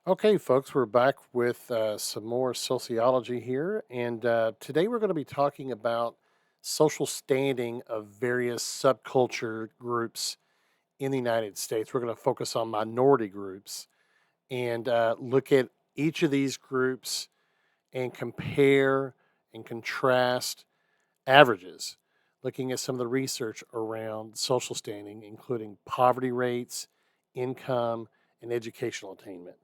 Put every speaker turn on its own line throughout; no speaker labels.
Okay, folks, we're back with some more sociology here. And today we're going to be talking about social standing of various subculture groups in the United States. We're going to focus on minority groups and look at each of these groups and compare and contrast averages, looking at some of the research around social standing, including poverty rates, income, and educational attainment.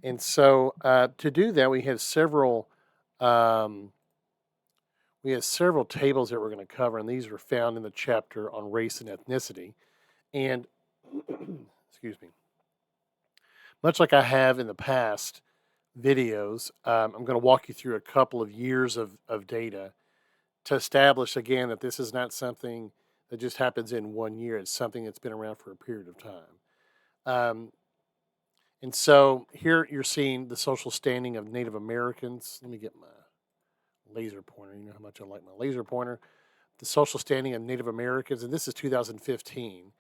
And so to do that, um, we have several tables that we're going to cover, and these are found in the chapter on race and ethnicity. And excuse me, much like I have in the past videos, I'm going to walk you through a couple of years of data to establish again that this is not something that just happens in 1 year. It's something that's been around for a period of time. Um, and so here you're seeing the social standing of Native Americans. Let me get my laser pointer. You know how much I like my laser pointer. The social standing of Native Americans, and this is 2015.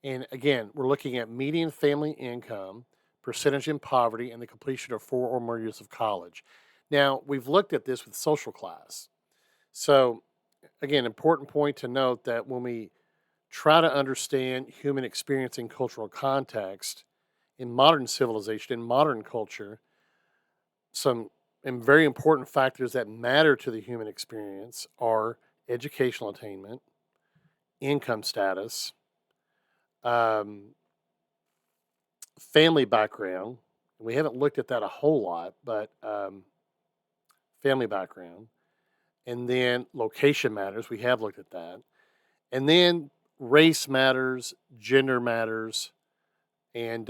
And again, we're looking at median family income, percentage in poverty, and the completion of 4 or more years of college. Now, we've looked at this with social class. So, again, important point to note that when we try to understand human experience in cultural context, in modern civilization, in modern culture, some and very important factors that matter to the human experience are educational attainment, income status, um, family background. We haven't looked at that a whole lot, but family background, and then location matters. We have looked at that, and then race matters, gender matters, and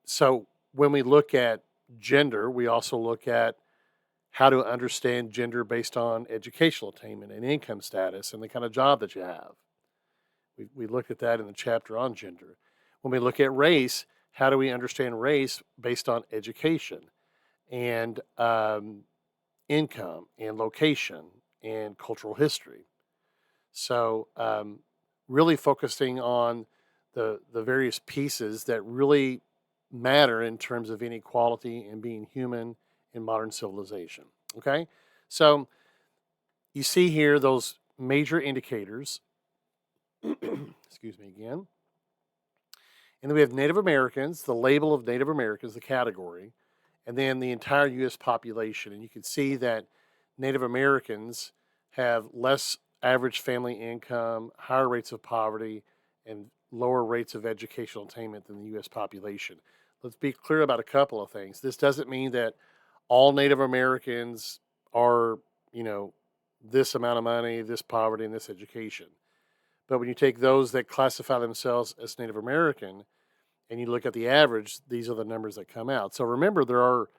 so when we look at gender, we also look at how to understand gender based on educational attainment and income status and the kind of job that you have. We looked at that in the chapter on gender. When we look at race, how do we understand race based on education and income and location and cultural history? So, really focusing on the various pieces that really matter in terms of inequality and being human in modern civilization. Okay, so you see here those major indicators. Excuse me again. And then we have Native Americans, the label of Native Americans, the category, and then the entire U.S. population. And you can see that Native Americans have less average family income, higher rates of poverty, and lower rates of educational attainment than the U.S. population. Let's be clear about a couple of things. This doesn't mean that all Native Americans are, this amount of money, this poverty, and this education. But when you take those that classify themselves as Native American and you look at the average, these are the numbers that come out. So remember, there are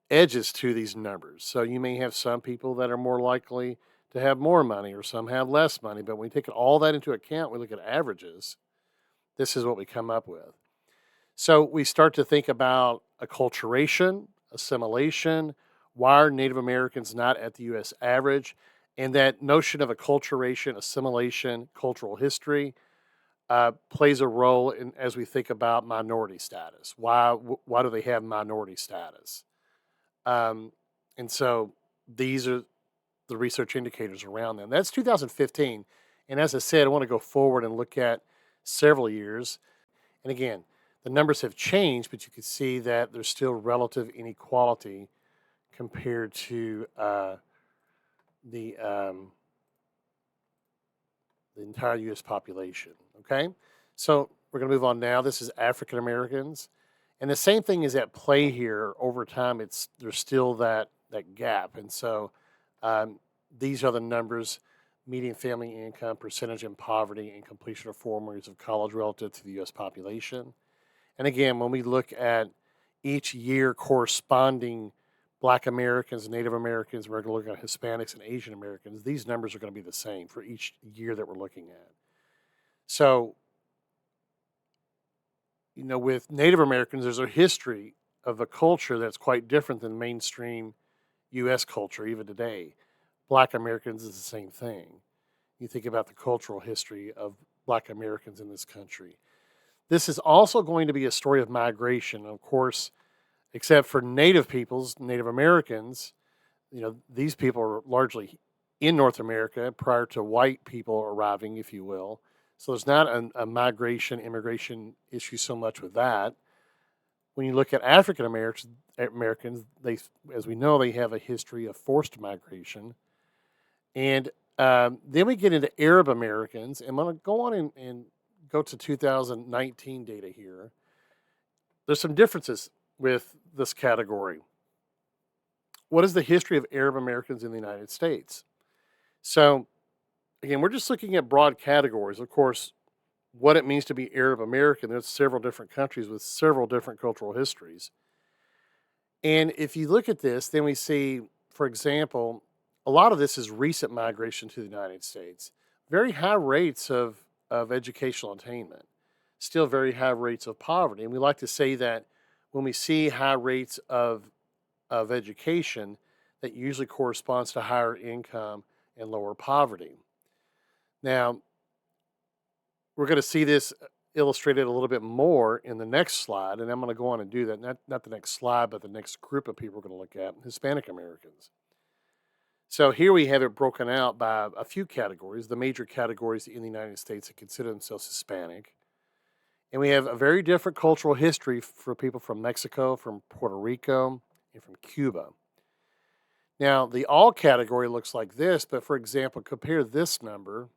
edges to these numbers. So you may have some people that are more likely to have more money or some have less money. But when we take all that into account, we look at averages, this is what we come up with. So we start to think about acculturation, assimilation. Why are Native Americans not at the U.S. average? And that notion of acculturation, assimilation, cultural history plays a role in as we think about minority status. Why do they have minority status? Um, and so these are the research indicators around them. That's 2015. And as I said, I want to go forward and look at several years. And again, the numbers have changed, but you can see that there's still relative inequality compared to the um, the entire U.S. population. Okay, so we're going to move on now. This is African Americans, and the same thing is at play here. Over time, there's still that gap, and so um, these are the numbers: median family income, percentage in poverty, and completion of 4 years of college relative to the U.S. population. And again, when we look at each year corresponding Black Americans, Native Americans, we're going to look at Hispanics and Asian Americans, these numbers are going to be the same for each year that we're looking at. So, with Native Americans, there's a history of a culture that's quite different than mainstream U.S. culture, even today. Black Americans is the same thing. You think about the cultural history of Black Americans in this country. This is also going to be a story of migration. Of course, except for native peoples, Native Americans. These people are largely in North America prior to white people arriving, if you will. So there's not a migration, immigration issue so much with that. When you look at African Americans, they, as we know, they have a history of forced migration. And then we get into Arab Americans. And I'm going to go on and go to 2019 data here. There's some differences with this category. What is the history of Arab Americans in the United States? So, again, we're just looking at broad categories. Of course, what it means to be Arab American, there's several different countries with several different cultural histories. And if you look at this, then we see, for example, a lot of this is recent migration to the United States. Very high rates of educational attainment, still very high rates of poverty. And we like to say that when we see high rates of education, that usually corresponds to higher income and lower poverty. Now, we're going to see this illustrated a little bit more in the next slide, and I'm going to go on and do that. Not the next slide, but the next group of people we're going to look at, Hispanic Americans. So here we have it broken out by a few categories, the major categories in the United States that consider themselves Hispanic. And we have a very different cultural history for people from Mexico, from Puerto Rico, and from Cuba. Now, the all category looks like this, but for example, compare this number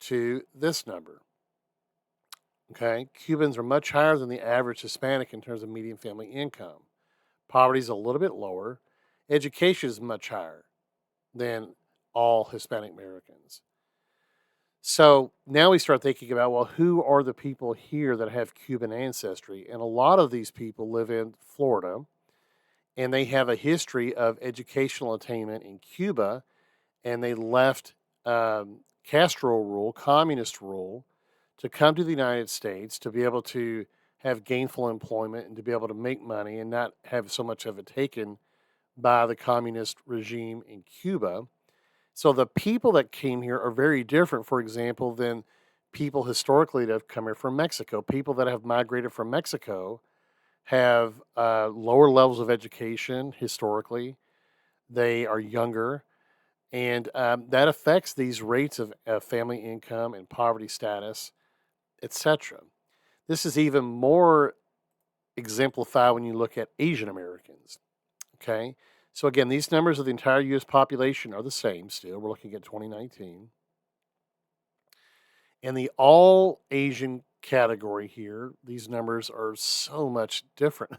to this number. Okay, Cubans are much higher than the average Hispanic in terms of median family income. Poverty is a little bit lower. Education is much higher than all Hispanic Americans. So now we start thinking about, well, who are the people here that have Cuban ancestry? And a lot of these people live in Florida, and they have a history of educational attainment in Cuba, and they left Castro rule, communist rule, to come to the United States to be able to have gainful employment and to be able to make money and not have so much of it taken by the communist regime in Cuba. So the people that came here are very different, for example, than people historically that have come here from Mexico. People that have migrated from Mexico have lower levels of education historically. They are younger, and that affects these rates of family income and poverty status, etc. This is even more exemplified when you look at Asian Americans. Okay, so again, these numbers of the entire U.S. population are the same still. We're looking at 2019. And the all Asian category here, these numbers are so much different,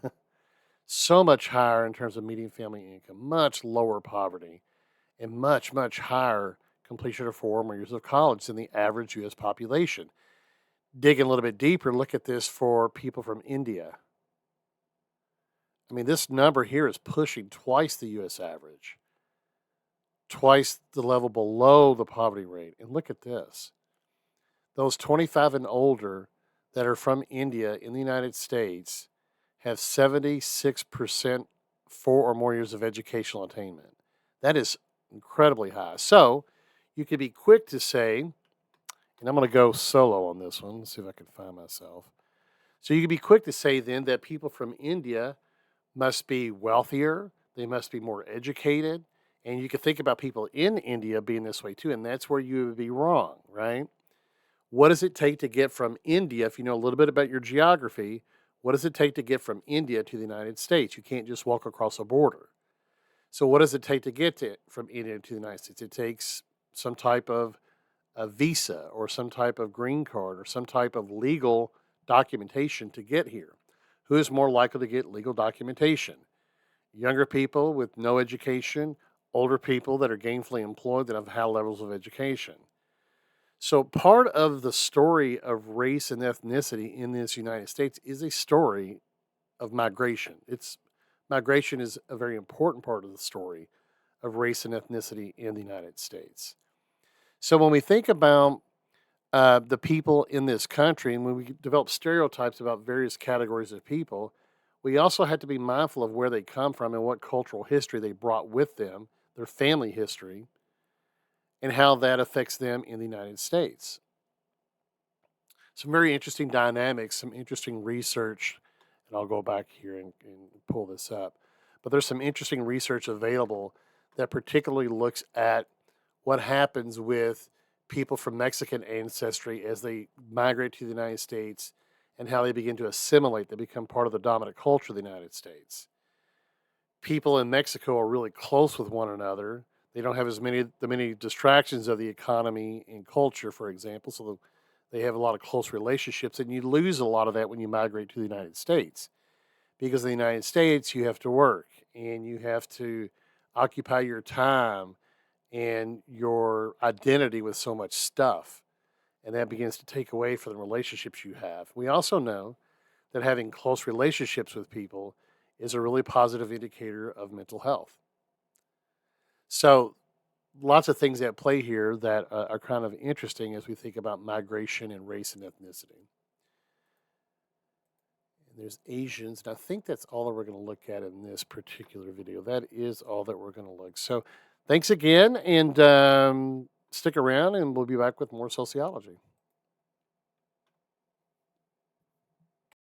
so much higher in terms of median family income, much lower poverty, and much, much higher completion of 4 or more years of college than the average U.S. population. Digging a little bit deeper, look at this for people from India. I mean, this number here is pushing twice the U.S. average, twice the level below the poverty rate. And look at this. Those 25 and older that are from India in the United States have 76% 4 or more years of educational attainment. That is incredibly high. So you could be quick to say, and I'm going to go solo on this one, see if I can find myself. So you could be quick to say then that people from India must be wealthier, they must be more educated, and you could think about people in India being this way too, and that's where you would be wrong, right? What does it take to get from India, if you know a little bit about your geography, what does it take to get from India to the United States? You can't just walk across a border. So what does it take to get from India to the United States? It takes some type of a visa or some type of green card or some type of legal documentation to get here. Who is more likely to get legal documentation? Younger people with no education, older people that are gainfully employed that have high levels of education. So part of the story of race and ethnicity in this United States is a story of migration. Migration is a very important part of the story of race and ethnicity in the United States. So when we think about the people in this country, and when we develop stereotypes about various categories of people, we also have to be mindful of where they come from and what cultural history they brought with them, their family history, and how that affects them in the United States. Some very interesting dynamics, some interesting research, and I'll go back here and pull this up. But there's some interesting research available that particularly looks at what happens with people from Mexican ancestry as they migrate to the United States and how they begin to assimilate. They become part of the dominant culture of the United States. People in Mexico are really close with one another. They don't have as many distractions of the economy and culture, for example, so they have a lot of close relationships, and you lose a lot of that when you migrate to the United States. Because in the United States, you have to work and you have to occupy your time and your identity with so much stuff, and that begins to take away from the relationships you have. We also know that having close relationships with people is a really positive indicator of mental health. So, lots of things at play here that are kind of interesting as we think about migration and race and ethnicity. And there's Asians, and I think that's all that we're going to look at in this particular video. That is all that we're going to look. So, thanks again, and stick around, and we'll be back with more sociology.